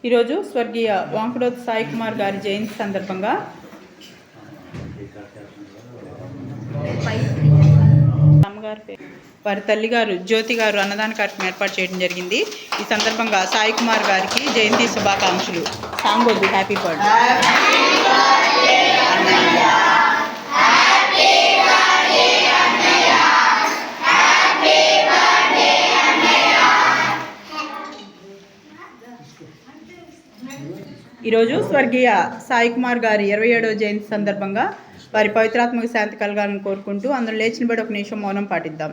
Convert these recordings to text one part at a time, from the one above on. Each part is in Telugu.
ఈరోజు స్వర్గీయ వాంకుడోతు సాయి కుమార్ గారి జయంతి సందర్భంగా వారి తల్లిగారు జ్యోతి గారు అన్నదాన కార్యక్రమం ఏర్పాటు చేయడం జరిగింది. ఈ సందర్భంగా సాయి కుమార్ గారికి జయంతి శుభాకాంక్షలు. సాంగోద్దు హ్యాపీ బర్త్డే. ఈరోజు స్వర్గీయ సాయి కుమార్ గారి 27వ జయంతి సందర్భంగా వారి పవిత్రాత్మక శాంతి కలగాలని కోరుకుంటూ అందరూ లేచిన బడి ఒక నిమిషం మౌనం పాటిద్దాం.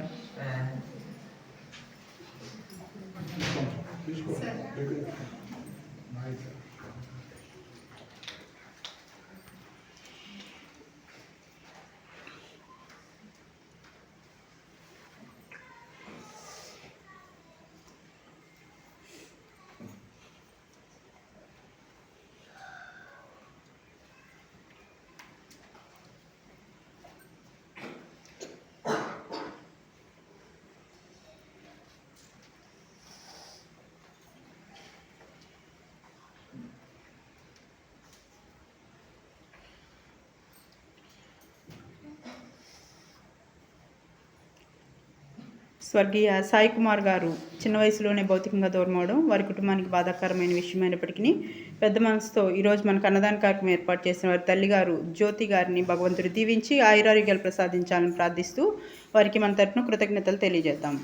స్వర్గీయ సాయి కుమార్ గారు చిన్న వయసులోనే భౌతికంగా దూరమవడం వారి కుటుంబానికి బాధాకరమైన విషయమైనప్పటికీ పెద్ద మనసుతో ఈరోజు మనకు అన్నదాన కార్యక్రమం ఏర్పాటు చేసిన వారి తల్లిగారు జ్యోతి గారిని భగవంతుడు దీవించి ఆయురారోగ్యాలు ప్రసాదించాలని ప్రార్థిస్తూ వారికి మన తరపున కృతజ్ఞతలు తెలియజేద్దాం.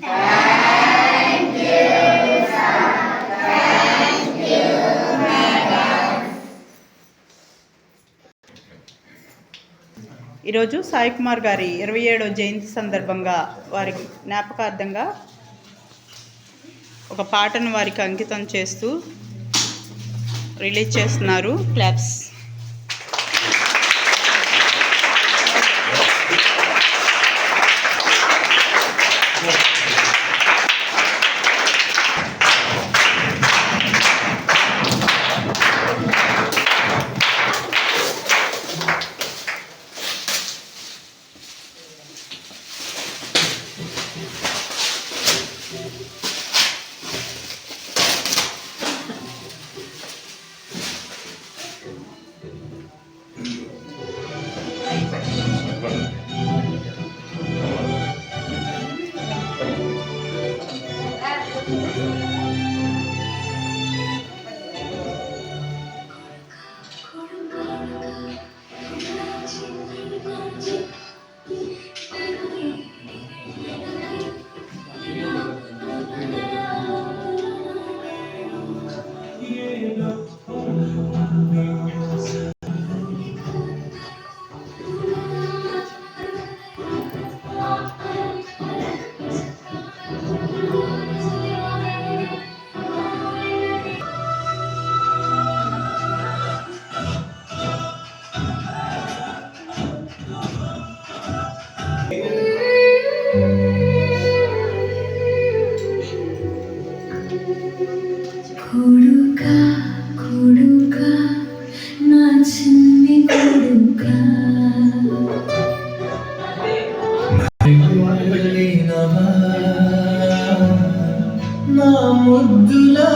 ఈరోజు సాయి కుమార్ గారి 27వ జయంతి సందర్భంగా వారికి జ్ఞాపకార్థంగా ఒక పాటను వారికి అంకితం చేస్తూ రిలీజ్ చేస్తున్నారు. క్లాప్స్. నా ముద్దులా